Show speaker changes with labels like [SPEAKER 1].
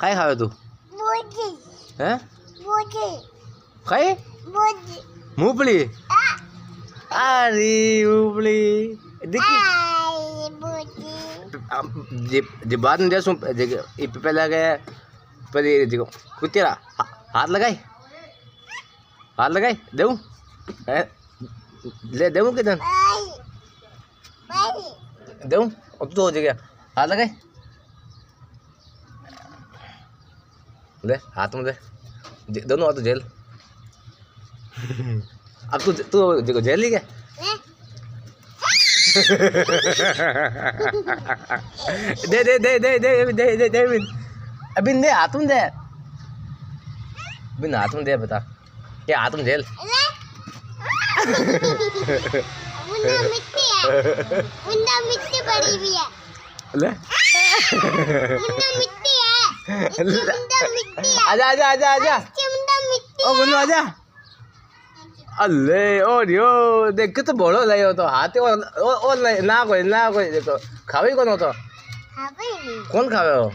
[SPEAKER 1] खाए खावे तू
[SPEAKER 2] बोझी
[SPEAKER 1] हैं
[SPEAKER 2] बोझी
[SPEAKER 1] खाए
[SPEAKER 2] बोझी
[SPEAKER 1] मूंगफली अरे मूंगफली देखी
[SPEAKER 2] आई बोझी
[SPEAKER 1] जे बाद में देसू जे पहले के पर ये देखो कुतेरा हाथ लगाई देऊं ले देऊं किधर
[SPEAKER 2] आई आई
[SPEAKER 1] देऊं अब तो हो जाएगा हाथ लगाई ले हाथ में दे दोनों हाथ जेल अब तू देखो जेल ही क्या दे दे दे दे दे दे दे दे अभी दे हाथ में दे अभी हाथ में दे बता क्या हाथ में जेल
[SPEAKER 2] मुन्ना मिट्टी पड़ी हुई है
[SPEAKER 1] ले
[SPEAKER 2] मुन्ना मिट्टी है मुन्ना मिट्टी है
[SPEAKER 1] आजा आजा आजा आजा
[SPEAKER 2] मुन्ना मिट्टी
[SPEAKER 1] ओ मुन्ना आजा अल्ले और यो देख के तो बड़ो लायो तो हाथे और ना कोई देखो खावे कौन हो तो
[SPEAKER 2] हाँ भाई
[SPEAKER 1] कौन खावे हो